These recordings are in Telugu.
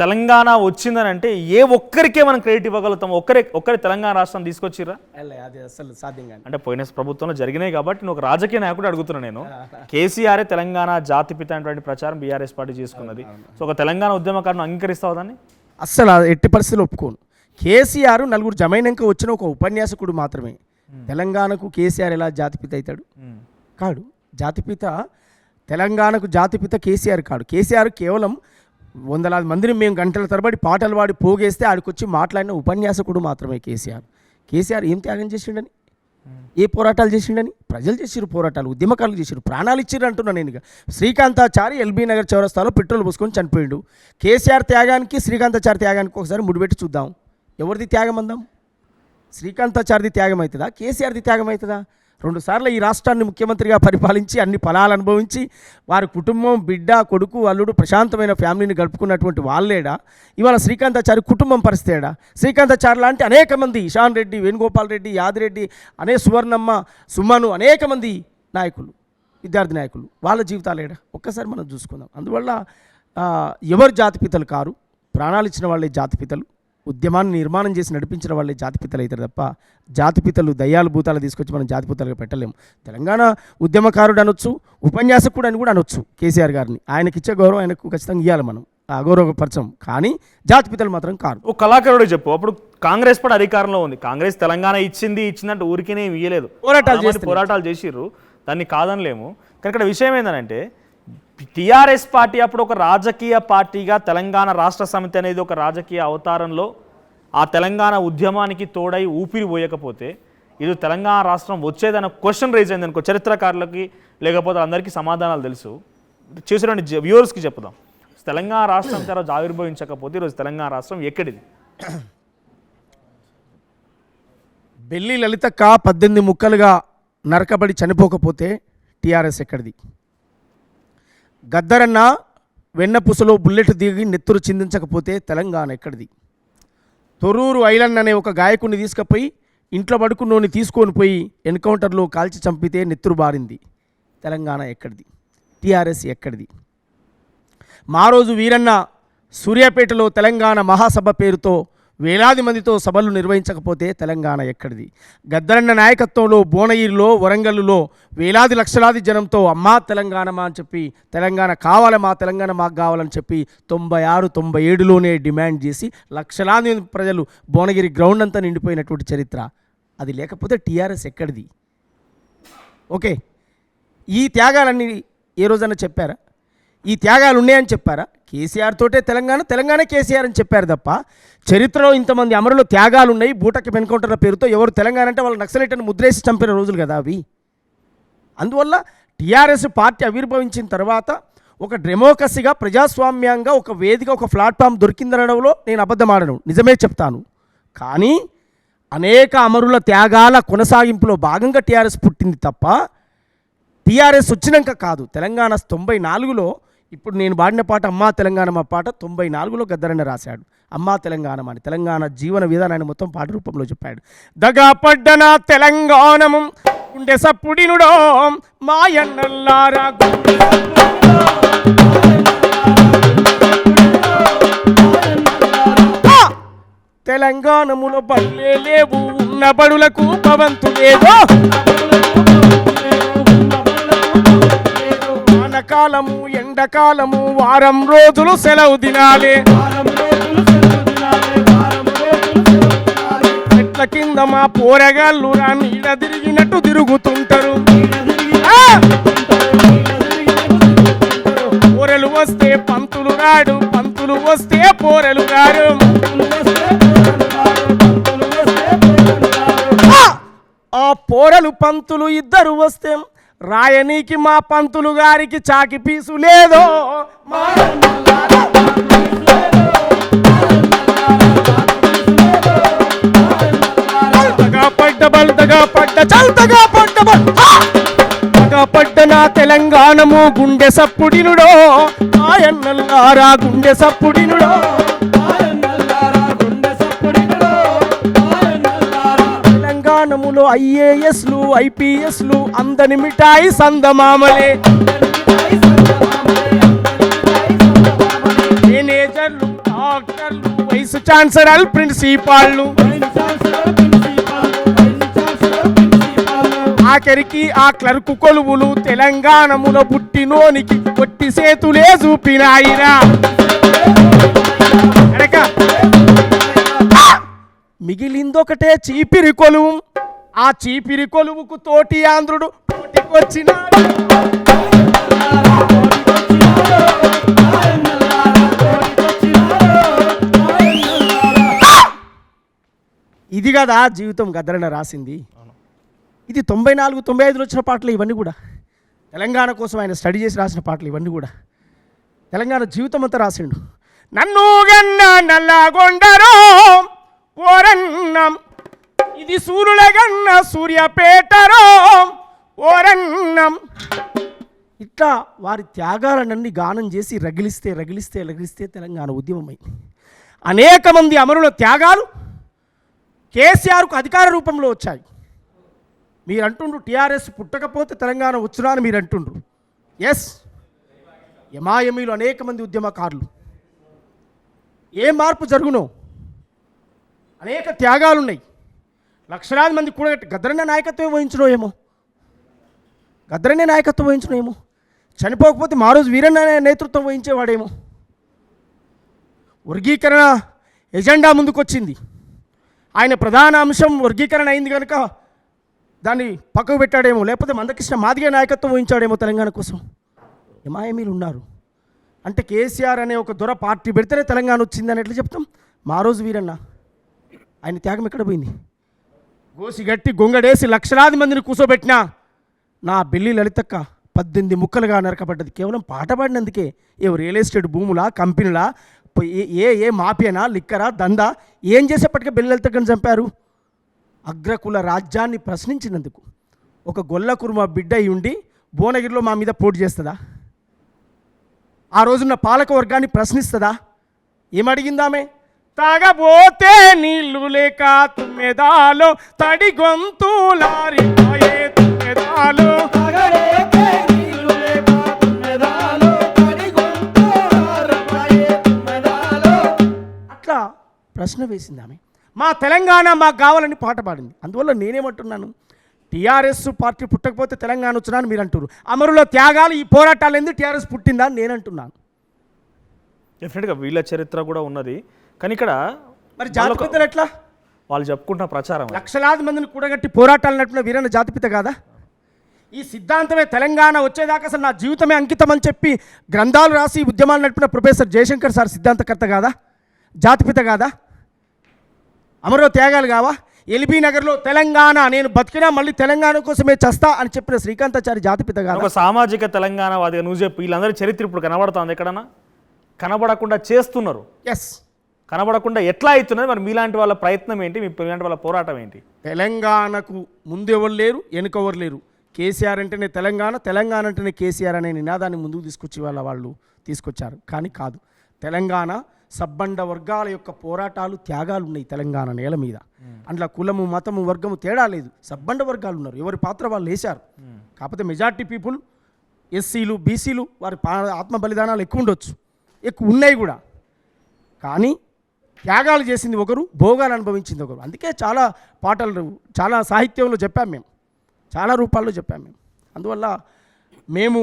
తెలంగాణ వచ్చిందని అంటే ఏ ఒక్కరికే మనం క్రెడిట్ ఇవ్వగలుగుతాం? ఒక్కరి తెలంగాణ రాష్ట్రం తీసుకొచ్చిరా? అది అసలు సాధ్యంగా అంటే పోయిన ప్రభుత్వంలో జరిగినాయి కాబట్టి నేను ఒక రాజకీయ నాయకుడు అడుగుతున్నా. నేను కేసీఆర్ తెలంగాణ జాతిపిత అనేటువంటి ప్రచారం బీఆర్ఎస్ పార్టీ చేసుకున్నది. సో ఒక తెలంగాణ ఉద్యమకారుని అంగీకరిస్తావు దాన్ని? అస్సలు ఎట్టి పరిస్థితులు ఒప్పుకోను. కేసీఆర్ నలుగురు జమైనాక వచ్చిన ఒక ఉపన్యాసకుడు మాత్రమే. తెలంగాణకు కేసీఆర్ ఎలా జాతిపిత అవుతాడు? కాడు. జాతిపిత తెలంగాణకు జాతిపిత కేసీఆర్ కాడు. కేసీఆర్ కేవలం వందలాది మందిని మేము గంటల తరబడి పాటలు పాడి పోగేస్తే ఆడికొచ్చి మాట్లాడిన ఉపన్యాసకుడు మాత్రమే కేసీఆర్. కేసీఆర్ ఏం త్యాగం చేసిండని, ఏ పోరాటాలు చేసిండని? ప్రజలు చేసిరు పోరాటాలు, ఉద్యమకారులు చేసిరు, ప్రాణాలు ఇచ్చిర్రు అంటున్నాను నేను. శ్రీకాంతాచారి ఎల్బీ నగర్ చౌరస్తాలో పెట్రోల్ పోసుకొని చనిపోయిండు. కేసీఆర్ త్యాగానికి శ్రీకాంతాచారి త్యాగానికి ఒకసారి ముడిపెట్టి చూద్దాం. ఎవరిది త్యాగం అందాం? శ్రీకాంతాచారిది త్యాగం అవుతుందా? కేసీఆర్ది త్యాగం అవుతుందా? 2 సార్లు ఈ రాష్ట్రాన్ని ముఖ్యమంత్రిగా పరిపాలించి అన్ని ఫలాలు అనుభవించి వారి కుటుంబం, బిడ్డ, కొడుకు, అల్లుడు ప్రశాంతమైన ఫ్యామిలీని గడుపుకున్నటువంటి వాళ్ళేడా ఇవాళ శ్రీకాంతాచారి కుటుంబం పరిస్థితేడా? శ్రీకాంతాచారి లాంటి అనేక మంది, ఇషాన్ రెడ్డి, వేణుగోపాల్ రెడ్డి, యాదిరెడ్డి, సువర్ణమ్మ, సుమను, అనేక మంది నాయకులు, విద్యార్థి నాయకులు, వాళ్ళ జీవితాలేడా? ఒక్కసారి మనం చూసుకుందాం. అందువల్ల ఎవరు జాతిపితలు కారు? ప్రాణాలు ఇచ్చిన వాళ్ళే జాతిపితలు, ఉద్యమాన్ని నిర్మాణం చేసి నడిపించిన వాళ్ళే జాతిపితలు అవుతారు తప్ప జాతిపితలు దయ్యాలు భూతాలు తీసుకొచ్చి మనం జాతిపితలుగా పెట్టలేము. తెలంగాణ ఉద్యమకారుడు అనొచ్చు, ఉపన్యాసకుడు అని కూడా అనొచ్చు కేసీఆర్ గారిని. ఆయనకి ఇచ్చే గౌరవం ఆయనకు ఖచ్చితంగా ఇవ్వాలి, మనం అగౌరవపరచం. కానీ జాతిపితలు మాత్రం కారు. ఓ కళాకారుడు చెప్పు, అప్పుడు కాంగ్రెస్ కూడా అధికారంలో ఉంది. కాంగ్రెస్ తెలంగాణ ఇచ్చిందంటే ఊరికేనే ఇవ్వలేదు, పోరాటాలు చేసిర్రు, దాన్ని కాదనలేము. కానీ ఇక్కడ విషయం ఏంటంటే టీఆర్ఎస్ పార్టీ అప్పుడు ఒక రాజకీయ పార్టీగా తెలంగాణ రాష్ట్ర సమితి అనేది ఒక రాజకీయ అవతారంలో ఆ తెలంగాణ ఉద్యమానికి తోడై ఊపిరి పోయకపోతే ఇది తెలంగాణ రాష్ట్రం వచ్చేదన్న క్వశ్చన్ రైజ్ అయింది అనుకో. చరిత్రకారులకి లేకపోతే అందరికీ సమాధానాలు తెలుసు, చూసినటువంటి వ్యూవర్స్కి చెప్దాం. తెలంగాణ రాష్ట్రం తర్వాత ఆవిర్భవించకపోతే ఈరోజు తెలంగాణ రాష్ట్రం ఎక్కడిది? బెల్లి లలితక్క 18 ముక్కలుగా నరకబడి చనిపోకపోతే టీఆర్ఎస్ ఎక్కడిది? గద్దరన్న వెన్నపూసలో బుల్లెట్ దిగి నెత్తురు చిందించకపోతే తెలంగాణ ఎక్కడిది? తొర్రూరు ఐలన్ అనే ఒక గాయకుడిని తీసుకుపోయి ఇంట్లో పడుకున్నోని తీసుకొని పోయి ఎన్కౌంటర్లో కాల్చి చంపితే నెత్తురు బారింది. తెలంగాణ ఎక్కడిది? టీఆర్ఎస్ ఎక్కడిది? మారోజు వీరన్న సూర్యాపేటలో తెలంగాణ మహాసభ పేరుతో వేలాది మందితో సభలు నిర్వహించకపోతే తెలంగాణ ఎక్కడిది? గద్దరన్న నాయకత్వంలో భువనగిరిలో, వరంగల్లో వేలాది లక్షలాది జనంతో అమ్మా తెలంగాణమా అని చెప్పి తెలంగాణ కావాలి, మా తెలంగాణ మాకు కావాలని చెప్పి 96, 97లోనే డిమాండ్ చేసి లక్షలాది ప్రజలు భువనగిరి గ్రౌండ్ అంతా నిండిపోయినటువంటి చరిత్ర. అది లేకపోతే టీఆర్ఎస్ ఎక్కడిది? ఓకే, ఈ త్యాగాలన్నీ ఏ రోజన్నా చెప్పారా? ఈ త్యాగాలు ఉన్నాయని చెప్పారా? కేసీఆర్ తోటే తెలంగాణ కేసీఆర్ అని చెప్పారు తప్ప చరిత్రలో ఇంతమంది అమరులు త్యాగాలు ఉన్నాయి. బూటకి ఎన్కౌంటర్ల పేరుతో ఎవరు తెలంగాణ అంటే వాళ్ళు నక్సలైట్ అని ముద్రేసి చంపిన రోజులు కదా అవి. అందువల్ల టీఆర్ఎస్ పార్టీ ఆవిర్భవించిన తర్వాత ఒక డెమోక్రసీగా, ప్రజాస్వామ్యంగా ఒక వేదిక, ఒక ప్లాట్ఫామ్ దొరికిందనడంలో నేను అబద్ధమాడను, నిజమే చెప్తాను. కానీ అనేక అమరుల త్యాగాల కొనసాగింపులో భాగంగా టీఆర్ఎస్ పుట్టింది తప్ప టీఆర్ఎస్ వచ్చినాక కాదు. తెలంగాణ 94లో ఇప్పుడు నేను పాడిన పాట అమ్మా తెలంగాణ మా పాట 94లో గద్దరన్న రాశాడు. అమ్మా తెలంగాణ అని తెలంగాణ జీవన విధానాన్ని మొత్తం పాట రూపంలో చెప్పాడు. దగా పడ్డన తెలంగాణము గుండె సప్పుడినుడో మాయన్నల్లారా తెలంగాణములో బడులే లేవు, ఉన్న బడులకు భవంతులేదో. వానకాలము ఎండకాలము వారం రోజులు సెలవు దినాలే. చెట్ల కింద మా పోరగాళ్ళు నీడ తిరిగినట్టు తిరుగుతుంటారు. పోరెలు వస్తే పంతులు రాడు, పంతులు వస్తే పోరెలు గారు. ఆ పోరలు పంతులు ఇద్దరు వస్తే రాయనీకి మా పంతులు గారికి చాకి పీసు లేదో. పడ్డ నా తెలంగాణము గుండె సప్పుడినుడో ఆయన్నల్లారా గుండె సప్పుడినుడో. తెలంగాణములో IASలు IPSలు అందని మిఠాయి సందమామలే. మేనేజర్లు ఛాన్సలర్ ప్రిన్సిపాల్లు ఆఖరికి ఆ క్లర్కు కొలువులు తెలంగాణములో పుట్టినోనికి కొట్టి సేతులే చూపినాయిరా. మిగిలిందొకటే చీపిరి కొలువు. ఆ చీపిరి కొలువుకు తోటి ఆంధ్రుడు పోటీకొచ్చినాడు. ఇది కదా జీవితం గద్దరన్న రాసింది. ఇది 94, 95లో వచ్చిన పాటలు ఇవన్నీ కూడా. తెలంగాణ కోసం ఆయన స్టడీ చేసి రాసిన పాటలు ఇవన్నీ కూడా. తెలంగాణ జీవితం అంతా రాసిండు. నన్ను గన్న నల్లగొండరో ఓరన్నం, ఇది సూర్యులగన్న సూర్యపేటరో ఓరన్నం. ఇట్లా వారి త్యాగాలన్నీ గానం చేసి రగిలిస్తే రగిలిస్తే రగిలిస్తే తెలంగాణ ఉద్యమమై అనేక మంది అమరుల త్యాగాలు కేసీఆర్కు అధికార రూపంలో వచ్చాయి. మీరు అంటుండ్రు టీఆర్ఎస్ పుట్టకపోతే తెలంగాణ వచ్చునా అని మీరు అంటుండ్రు. ఎస్, ఎంఐఎంఈలో అనేక మంది ఉద్యమకారులు. ఏ మార్పు జరుగునో అనేక త్యాగాలు ఉన్నాయి. లక్షలాది మంది కూడా గద్దరన్న నాయకత్వం వహించడం ఏమో, గద్దరన్నే నాయకత్వం వహించడం ఏమో, చనిపోకపోతే మా రోజు వీరన్న నేతృత్వం వహించేవాడేమో. వర్గీకరణ ఎజెండా ముందుకొచ్చింది. ఆయన ప్రధాన అంశం వర్గీకరణ అయింది కనుక దాన్ని పక్కకు పెట్టాడేమో, లేకపోతే మందకృష్ణ మాదిగ నాయకత్వం వహించాడేమో తెలంగాణ కోసం. ఎంఐఎంఈలు ఉన్నారు అంటే కేసీఆర్ అనే ఒక దొర పార్టీ పెడితేనే తెలంగాణ వచ్చిందని ఎట్లా చెప్తాం? మా రోజు వీరన్న ఆయన త్యాగం ఎక్కడ పోయింది? గోసి గట్టి గొంగడేసి లక్షలాది మందిని కూర్చోబెట్టినా నా బెల్లి లలితక్క 18 ముక్కలుగా నరకబడ్డది కేవలం పాట పాడినందుకే. ఏ రియల్ ఎస్టేట్ భూములా, కంపెనీలా, ఏ మాఫియానా, లిక్కరా, దందా ఏం చేసేప్పటికే బెల్లి లలితక్కని చంపారు? అగ్రకుల రాజ్యాన్ని ప్రశ్నించినందుకు. ఒక గొల్ల కుర్మ బిడ్డ అయి ఉండి భువనగిరిలో మా మీద పోటీ చేస్తుందా? ఆ రోజున్న పాలక వర్గాన్ని ప్రశ్నిస్తుందా? ఏమడిగిందామే? తాగబోతే నీళ్లు లేక తుమ్మెదాలో తడి గొంతులారిపోయే తుమ్మెదాలో, అట్లా ప్రశ్న వేసింది ఆమె. మా తెలంగాణ మాకు కావాలని పాట పాడింది. అందువల్ల నేనేమంటున్నాను, టీఆర్ఎస్ పార్టీ పుట్టకపోతే తెలంగాణ వచ్చినాను మీరు అంటారు. అమరుల త్యాగాలు ఈ పోరాటాలు ఎందుకు టీఆర్ఎస్ పుట్టిందా అని నేను అంటున్నాను. డెఫినెట్గా వీళ్ళ చరిత్ర కూడా ఉన్నది. కానీ ఇక్కడ మరి జాతిపితలు ఎట్లా? వాళ్ళు చెప్పుకుంటున్న ప్రచారం లక్షలాది మందిని కూడగట్టి పోరాటాలు నడిపిన వీరన్న జాతిపిత కాదా? ఈ సిద్ధాంతమే తెలంగాణ వచ్చేదాకా అసలు నా జీవితమే అంకితం అని చెప్పి గ్రంథాలు రాసి ఉద్యమాలు నడిపిన ప్రొఫెసర్ జయశంకర్ సార్ సిద్ధాంతకర్త కాదా? జాతిపిత కాదా? అమరో త్యాగాలు కావా? ఎల్బీ నగర్లో తెలంగాణ నేను బతికినా మళ్ళీ తెలంగాణ కోసమే చస్తా అని చెప్పిన శ్రీకాంతాచారి జాతిపిత కాదా? ఒక సామాజిక తెలంగాణ వాదిగా నువ్వు చెప్పి వీళ్ళందరి చరిత్ర ఇప్పుడు కనబడుతుంది ఎక్కడన్నా? కనబడకుండా చేస్తున్నారు. ఎస్, కనబడకుండా ఎట్లా అవుతున్నది? మరి మీలాంటి వాళ్ళ ప్రయత్నం ఏంటి? మీలాంటి వాళ్ళ పోరాటం ఏంటి? తెలంగాణకు ముందు ఎవరు లేరు, వెనుక ఎవరు లేరు. కేసీఆర్ అంటేనే తెలంగాణ, తెలంగాణ అంటేనే కేసీఆర్ అనే నినాదాన్ని ముందుకు తీసుకొచ్చి వాళ్ళు తీసుకొచ్చారు. కానీ కాదు, తెలంగాణ సబ్బండ వర్గాల యొక్క పోరాటాలు, త్యాగాలు ఉన్నాయి తెలంగాణ నేల మీద. అందులో కులము, మతము, వర్గము తేడా లేదు. సబ్బండ వర్గాలు ఉన్నారు, ఎవరి పాత్ర వాళ్ళు వేశారు. కాకపోతే మెజార్టీ పీపుల్ ఎస్సీలు, బీసీలు వారి ఆత్మ బలిదానాలు ఎక్కువ ఉండొచ్చు, ఎక్కువ ఉన్నాయి కూడా. కానీ త్యాగాలు చేసింది ఒకరు, భోగాలు అనుభవించింది ఒకరు. అందుకే చాలా పాటలు, చాలా సాహిత్యంలో చెప్పాం మేము, చాలా రూపాల్లో చెప్పాం మేము. అందువల్ల మేము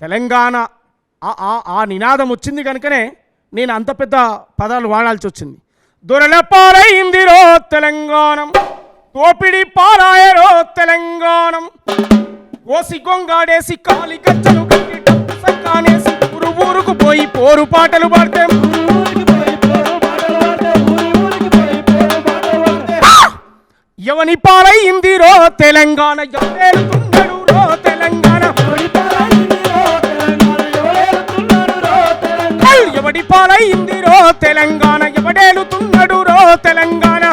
తెలంగాణ ఆ నినాదం వచ్చింది కనుకనే నేను అంత పెద్ద పదాలు వాడాల్సి వచ్చింది. దొరల పాలైందిరో తెలంగాణం, తోపిడి పాలాయరో తెలంగాణం, ఓసి గొంగాడేసి కాలి గచ్చలు కట్టి డప్పు సంకానేసి ఊరు ఊరుకు పోయి పోరు పాటలు పాడితే ఎవని పాలైందిరో తెలంగాణ, ఎవరేలుతున్నాడు రో తెలంగాణ, ఎవడి పాలైందిరో తెలంగాణ, ఎవడేలుతున్నాడు రో తెలంగాణ,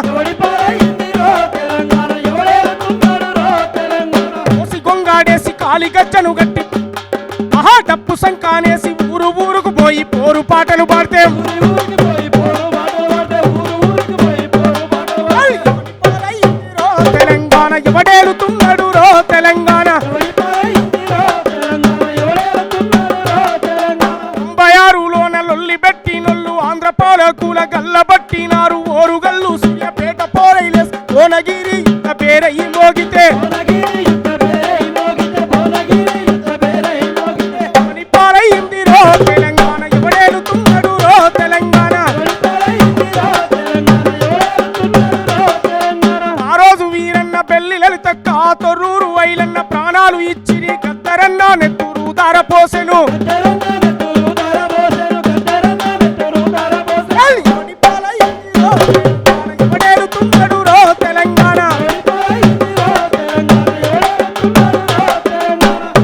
ఓసి గొంగాడేసి కాలి గచ్చను గట్టి మహా డప్పు సంకానేసి ఊరు ఊరుకు పోయి పోరు పాటలు పాడితే తెలంగాణ, ఎవడేలుతున్నాడు రో తెలంగాణ. 96లోన లొల్లి పెట్టి నొల్లు ఆంధ్ర పాలకుల గల్లబట్టి ఐలన్న ప్రాణాలు ఇచ్చి గద్దరన్న నెత్తురు ధారపోసెను మణిపాల ఇందిరో ఎవడేలుతున్నాడు రో తెలంగాణ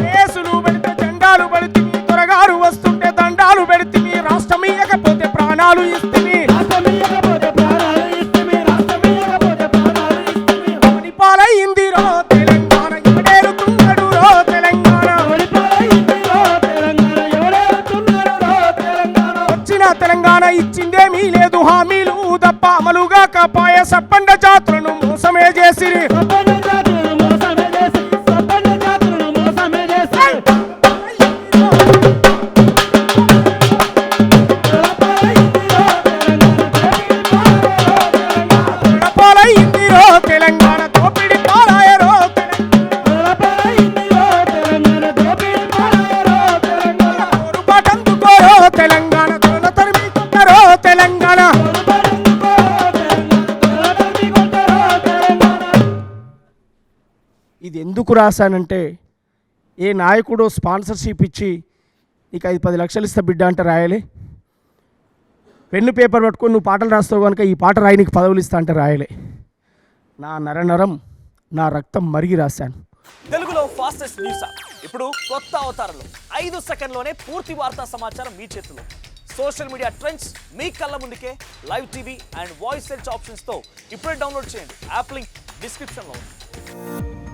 కేసులు పెడితే జెండాలు పెడితే త్వరగారు వస్తుంటే దండాలు పెడితే రాష్ట్రం ఇయ్యకపోతే ప్రాణాలు ఇస్తుంది మణిపాల ఇందిరో తెలంగాణ ఎవడేలుతున్నాడు రో తెలంగాణ వచ్చిన తెలంగాణ ఇచ్చిందేమీ లేదు హామీలు తప్ప అమలుగా కాపాయ సప్పండ జాతులను మోసమే చేసిరి గడపాల ఇందిరో తెలంగాణ దోపిడి పారాయరో పోరుబాటందుకోరో తెలంగాణ తొల తరిమి కొట్టరో తెలంగాణ ఇది ఎందుకు రాశానంటే ఏ నాయకుడు స్పాన్సర్షిప్ ఇచ్చి నీకు 5-10 లక్షలు ఇస్తా బిడ్డ అంటే రాయాలి పెన్ను పేపర్ పట్టుకొని నువ్వు పాటలు రాస్తావు కనుక ఈ పాట రాయి నీకు పదవులు ఇస్తా అంటే రాయలే నా నరనరం నా రక్తం మరిగి రాశాను. తెలుగులో ఫాస్టెస్ట్ న్యూస్ యాప్ ఇప్పుడు కొత్త అవతారంలో 5 సెకండ్లోనే పూర్తి వార్తా సమాచారం మీ చేతిలో. సోషల్ మీడియా ట్రెండ్స్ మీ కళ్ళ ముందుకే live TV and voice search ఆప్షన్స్తో ఇప్పుడే డౌన్లోడ్ చేయండి. యాప్ లింక్ డిస్క్రిప్షన్లో ఉంది.